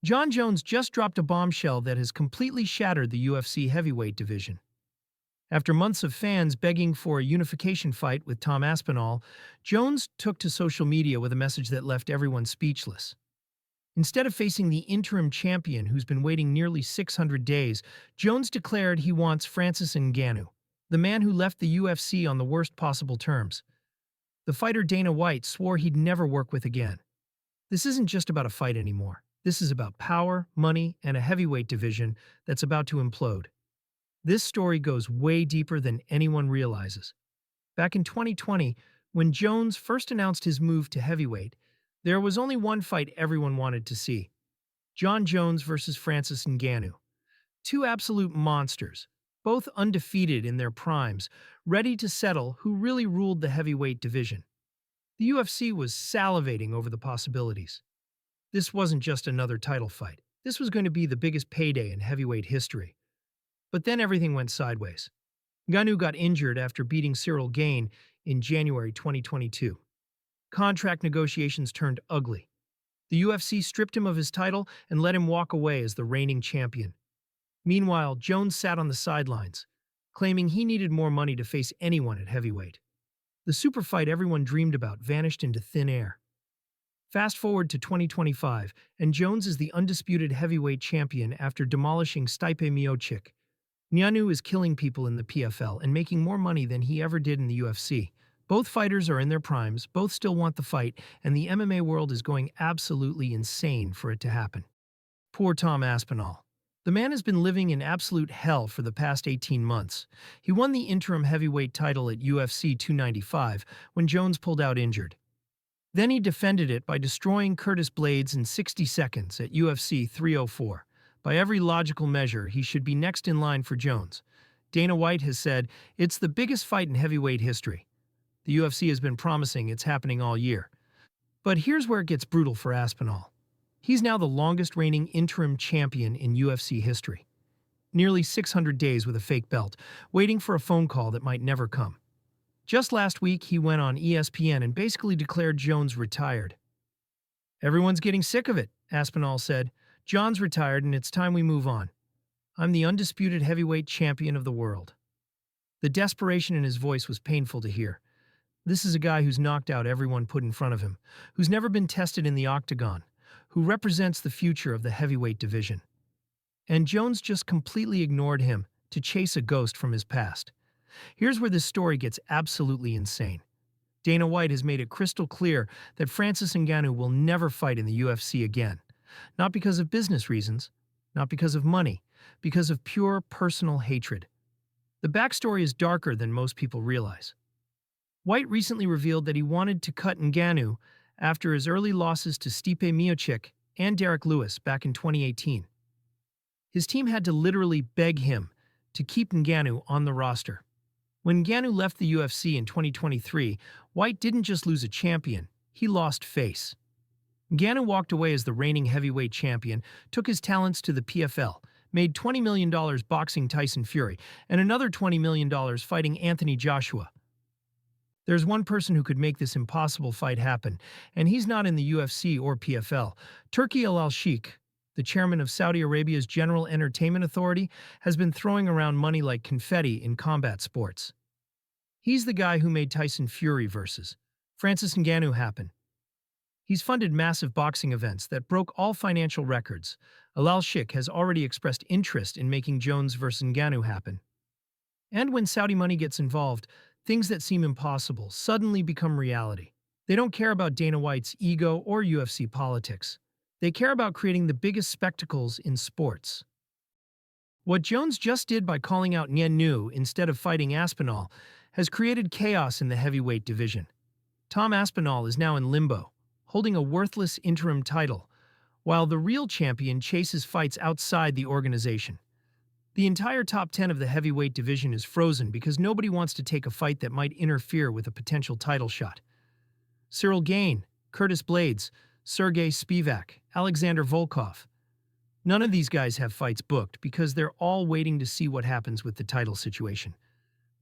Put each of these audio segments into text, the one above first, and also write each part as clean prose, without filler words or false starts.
Jon Jones just dropped a bombshell that has completely shattered the UFC heavyweight division. After months of fans begging for a unification fight with Tom Aspinall, Jones took to social media with a message that left everyone speechless. Instead of facing the interim champion who's been waiting nearly 600 days, Jones declared he wants Francis Ngannou, the man who left the UFC on the worst possible terms. The fighter Dana White swore he'd never work with again. This isn't just about a fight anymore. This is about power, money, and a heavyweight division that's about to implode. This story goes way deeper than anyone realizes. Back in 2020, when Jones first announced his move to heavyweight, there was only one fight everyone wanted to see: Jon Jones versus Francis Ngannou. Two absolute monsters, both undefeated in their primes, ready to settle who really ruled the heavyweight division. The UFC was salivating over the possibilities. This wasn't just another title fight. This was going to be the biggest payday in heavyweight history. But then everything went sideways. Ngannou got injured after beating Cyril Gane in January 2022. Contract negotiations turned ugly. The UFC stripped him of his title and let him walk away as the reigning champion. Meanwhile, Jones sat on the sidelines, claiming he needed more money to face anyone at heavyweight. The super fight everyone dreamed about vanished into thin air. Fast forward to 2025, and Jones is the undisputed heavyweight champion after demolishing Stipe Miocic. Ngannou is killing people in the PFL and making more money than he ever did in the UFC. Both fighters are in their primes, both still want the fight, and the MMA world is going absolutely insane for it to happen. Poor Tom Aspinall. The man has been living in absolute hell for the past 18 months. He won the interim heavyweight title at UFC 295 when Jones pulled out injured. Then he defended it by destroying Curtis Blaydes in 60 seconds at UFC 304. By every logical measure, he should be next in line for Jones. Dana White has said, "It's the biggest fight in heavyweight history." The UFC has been promising it's happening all year. But here's where it gets brutal for Aspinall. He's now the longest reigning interim champion in UFC history. Nearly 600 days with a fake belt, waiting for a phone call that might never come. Just last week, he went on ESPN and basically declared Jones retired. "Everyone's getting sick of it," Aspinall said. "John's retired and it's time we move on. I'm the undisputed heavyweight champion of the world." The desperation in his voice was painful to hear. This is a guy who's knocked out everyone put in front of him, who's never been tested in the octagon, who represents the future of the heavyweight division. And Jones just completely ignored him to chase a ghost from his past. Here's where this story gets absolutely insane. Dana White has made it crystal clear that Francis Ngannou will never fight in the UFC again. Not because of business reasons, not because of money, because of pure personal hatred. The backstory is darker than most people realize. White recently revealed that he wanted to cut Ngannou after his early losses to Stipe Miocic and Derek Lewis back in 2018. His team had to literally beg him to keep Ngannou on the roster. When Ngannou left the UFC in 2023, White didn't just lose a champion, he lost face. Ngannou walked away as the reigning heavyweight champion, took his talents to the PFL, made $20 million boxing Tyson Fury, and another $20 million fighting Anthony Joshua. There's one person who could make this impossible fight happen, and he's not in the UFC or PFL. Turki Al-Sheikh, the chairman of Saudi Arabia's General Entertainment Authority, has been throwing around money like confetti in combat sports. He's the guy who made Tyson Fury versus Francis Ngannou happen. He's funded massive boxing events that broke all financial records. Al-Sheikh has already expressed interest in making Jones versus Ngannou happen. And when Saudi money gets involved, things that seem impossible suddenly become reality. They don't care about Dana White's ego or UFC politics. They care about creating the biggest spectacles in sports. What Jones just did by calling out Ngannou instead of fighting Aspinall has created chaos in the heavyweight division. Tom Aspinall is now in limbo, holding a worthless interim title, while the real champion chases fights outside the organization. The entire top 10 of the heavyweight division is frozen because nobody wants to take a fight that might interfere with a potential title shot. Cyril Gane, Curtis Blaydes, Sergey Spivak, Alexander Volkov. None of these guys have fights booked because they're all waiting to see what happens with the title situation.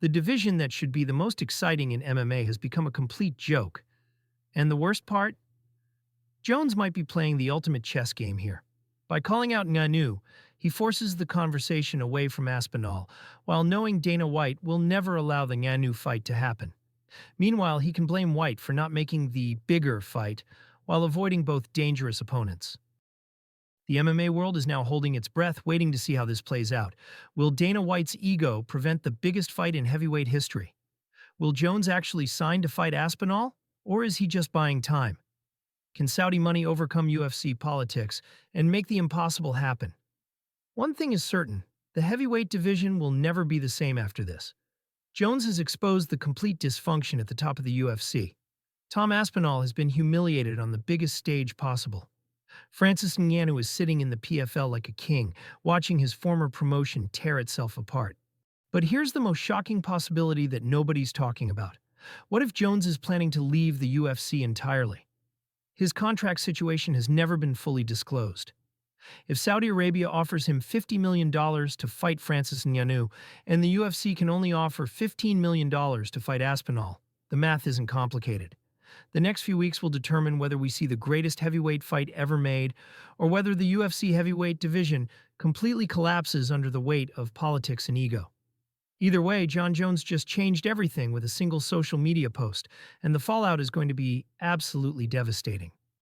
The division that should be the most exciting in MMA has become a complete joke. And the worst part? Jones might be playing the ultimate chess game here. By calling out Ngannou, he forces the conversation away from Aspinall, while knowing Dana White will never allow the Ngannou fight to happen. Meanwhile, he can blame White for not making the bigger fight while avoiding both dangerous opponents. The MMA world is now holding its breath, waiting to see how this plays out. Will Dana White's ego prevent the biggest fight in heavyweight history? Will Jones actually sign to fight Aspinall, or is he just buying time? Can Saudi money overcome UFC politics and make the impossible happen? One thing is certain, the heavyweight division will never be the same after this. Jones has exposed the complete dysfunction at the top of the UFC. Tom Aspinall has been humiliated on the biggest stage possible. Francis Ngannou is sitting in the PFL like a king, watching his former promotion tear itself apart. But here's the most shocking possibility that nobody's talking about. What if Jones is planning to leave the UFC entirely? His contract situation has never been fully disclosed. If Saudi Arabia offers him $50 million to fight Francis Ngannou, and the UFC can only offer $15 million to fight Aspinall, the math isn't complicated. The next few weeks will determine whether we see the greatest heavyweight fight ever made, or whether the UFC heavyweight division completely collapses under the weight of politics and ego. Either way, Jon Jones just changed everything with a single social media post, and the fallout is going to be absolutely devastating.